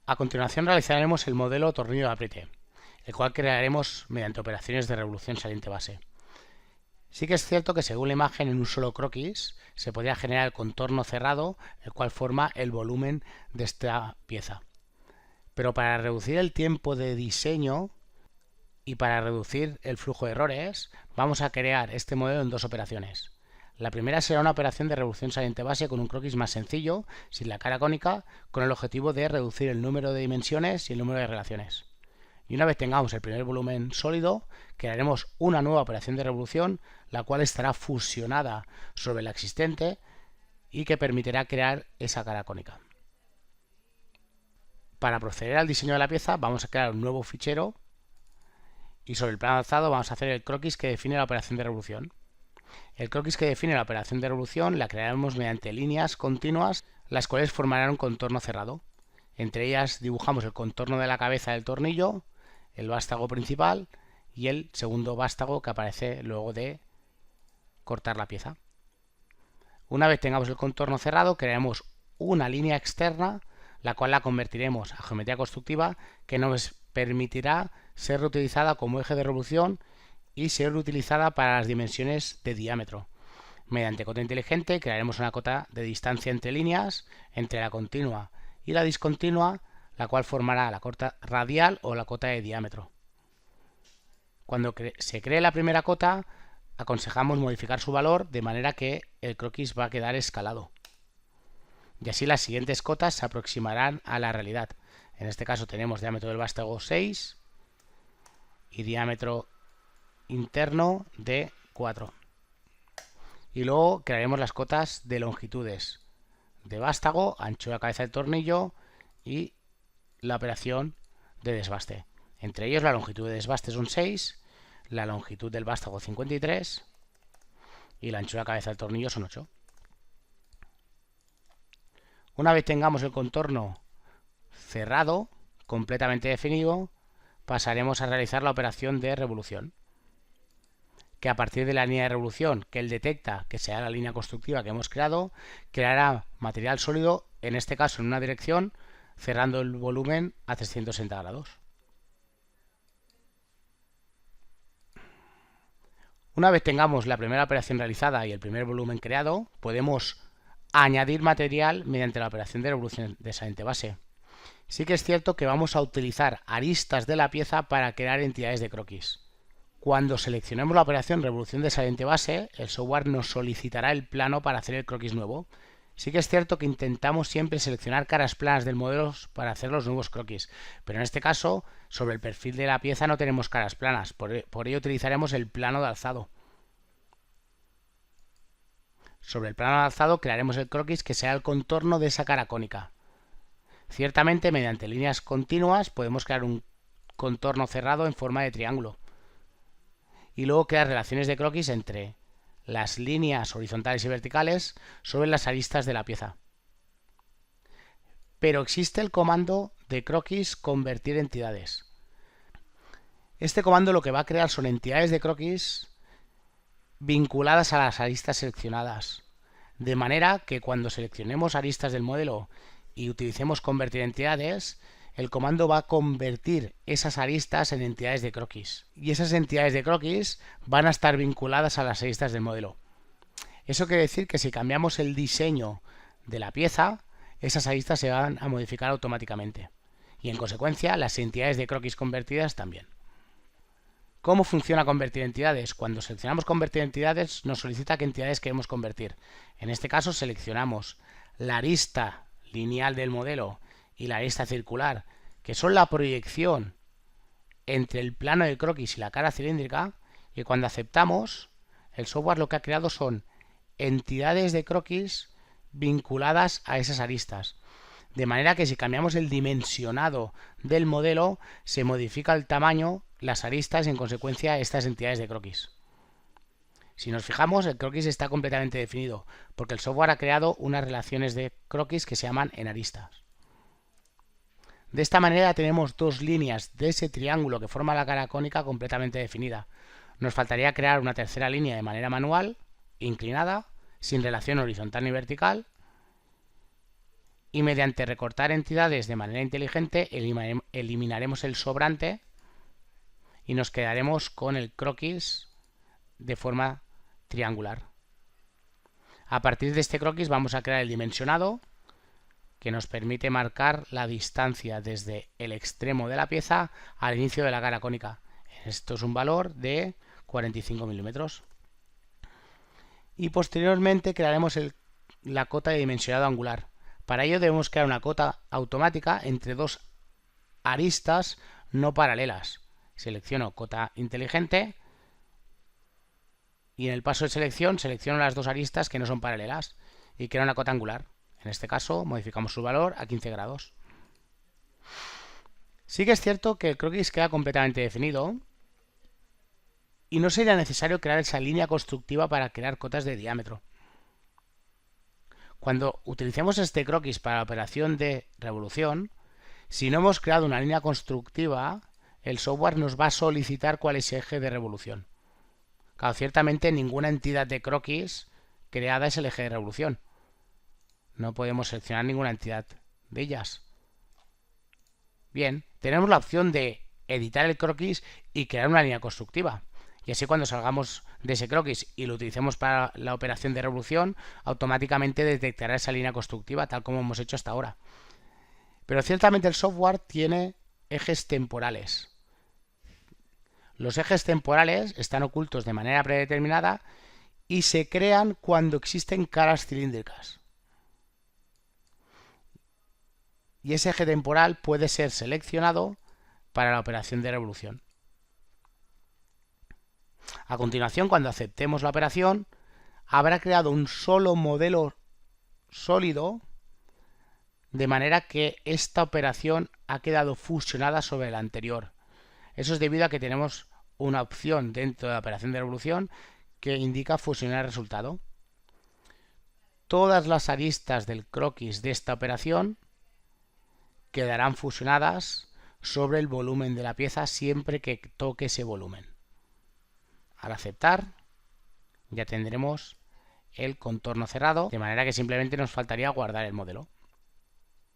A continuación realizaremos el modelo tornillo de apriete, el cual crearemos mediante operaciones de revolución saliente base. Sí que es cierto que según la imagen en un solo croquis se podría generar el contorno cerrado, el cual forma el volumen de esta pieza. Pero para reducir el tiempo de diseño y para reducir el flujo de errores, vamos a crear este modelo en dos operaciones. La primera será una operación de revolución saliente base con un croquis más sencillo, sin la cara cónica, con el objetivo de reducir el número de dimensiones y el número de relaciones. Y una vez tengamos el primer volumen sólido, crearemos una nueva operación de revolución, la cual estará fusionada sobre la existente y que permitirá crear esa cara cónica. Para proceder al diseño de la pieza, vamos a crear un nuevo fichero y sobre el plano alzado vamos a hacer el croquis que define la operación de revolución. El croquis que define la operación de revolución la crearemos mediante líneas continuas, las cuales formarán un contorno cerrado. Entre ellas dibujamos el contorno de la cabeza del tornillo, el vástago principal y el segundo vástago que aparece luego de cortar la pieza. Una vez tengamos el contorno cerrado, crearemos una línea externa, la cual la convertiremos a geometría constructiva, que nos permitirá ser reutilizada como eje de revolución y ser utilizada para las dimensiones de diámetro. Mediante cota inteligente crearemos una cota de distancia entre líneas, entre la continua y la discontinua, la cual formará la cota radial o la cota de diámetro. Cuando se cree la primera cota, aconsejamos modificar su valor de manera que el croquis va a quedar escalado. Y así las siguientes cotas se aproximarán a la realidad. En este caso tenemos diámetro del vástago 6 y diámetro interno de 4. Y luego crearemos las cotas de longitudes de vástago, ancho de la cabeza del tornillo y la operación de desbaste. Entre ellos la longitud de desbaste son 6, la longitud del vástago 53 y la anchura de la cabeza del tornillo son 8. Una vez tengamos el contorno cerrado, completamente definido, pasaremos a realizar la operación de revolución, que a partir de la línea de revolución que él detecta que sea la línea constructiva que hemos creado, creará material sólido, en este caso en una dirección, cerrando el volumen a 360 grados. Una vez tengamos la primera operación realizada y el primer volumen creado, podemos añadir material mediante la operación de revolución de saliente base. Sí que es cierto que vamos a utilizar aristas de la pieza para crear entidades de croquis. Cuando seleccionemos la operación revolución de saliente base, el software nos solicitará el plano para hacer el croquis nuevo. Sí que es cierto que intentamos siempre seleccionar caras planas del modelo para hacer los nuevos croquis, pero en este caso, sobre el perfil de la pieza no tenemos caras planas, por ello utilizaremos el plano de alzado. Sobre el plano de alzado crearemos el croquis que sea el contorno de esa cara cónica. Ciertamente, mediante líneas continuas podemos crear un contorno cerrado en forma de triángulo y luego crear relaciones de croquis entre las líneas horizontales y verticales sobre las aristas de la pieza. Pero existe el comando de croquis convertir entidades. Este comando lo que va a crear son entidades de croquis vinculadas a las aristas seleccionadas, de manera que cuando seleccionemos aristas del modelo y utilicemos convertir entidades, el comando va a convertir esas aristas en entidades de croquis. Y esas entidades de croquis van a estar vinculadas a las aristas del modelo. Eso quiere decir que si cambiamos el diseño de la pieza, esas aristas se van a modificar automáticamente. Y en consecuencia, las entidades de croquis convertidas también. ¿Cómo funciona convertir entidades? Cuando seleccionamos convertir entidades, nos solicita qué entidades queremos convertir. En este caso, seleccionamos la arista lineal del modelo y la arista circular, que son la proyección entre el plano de croquis y la cara cilíndrica, y cuando aceptamos, el software lo que ha creado son entidades de croquis vinculadas a esas aristas. De manera que si cambiamos el dimensionado del modelo, se modifica el tamaño, las aristas y en consecuencia estas entidades de croquis. Si nos fijamos, el croquis está completamente definido, porque el software ha creado unas relaciones de croquis que se llaman en aristas. De esta manera tenemos dos líneas de ese triángulo que forma la cara cónica completamente definida. Nos faltaría crear una tercera línea de manera manual, inclinada, sin relación horizontal ni vertical, y mediante recortar entidades de manera inteligente eliminaremos el sobrante y nos quedaremos con el croquis de forma triangular. A partir de este croquis vamos a crear el dimensionado, que nos permite marcar la distancia desde el extremo de la pieza al inicio de la cara cónica. Esto es un valor de 45 milímetros. Y posteriormente crearemos la cota de dimensionado angular. Para ello debemos crear una cota automática entre dos aristas no paralelas. Selecciono cota inteligente y en el paso de selección selecciono las dos aristas que no son paralelas y creo una cota angular. En este caso modificamos su valor a 15 grados. Sí que es cierto que el croquis queda completamente definido y no sería necesario crear esa línea constructiva para crear cotas de diámetro. Cuando utilicemos este croquis para la operación de revolución, si no hemos creado una línea constructiva, el software nos va a solicitar cuál es el eje de revolución. Claro, ciertamente ninguna entidad de croquis creada es el eje de revolución. No podemos seleccionar ninguna entidad de ellas. Bien, tenemos la opción de editar el croquis y crear una línea constructiva. Y así cuando salgamos de ese croquis y lo utilicemos para la operación de revolución, automáticamente detectará esa línea constructiva tal como hemos hecho hasta ahora. Pero ciertamente el software tiene ejes temporales. Los ejes temporales están ocultos de manera predeterminada y se crean cuando existen caras cilíndricas. Y ese eje temporal puede ser seleccionado para la operación de revolución. A continuación, cuando aceptemos la operación, habrá creado un solo modelo sólido, de manera que esta operación ha quedado fusionada sobre la anterior. Eso es debido a que tenemos una opción dentro de la operación de revolución que indica fusionar el resultado. Todas las aristas del croquis de esta operación quedarán fusionadas sobre el volumen de la pieza siempre que toque ese volumen. Al aceptar, ya tendremos el contorno cerrado, de manera que simplemente nos faltaría guardar el modelo.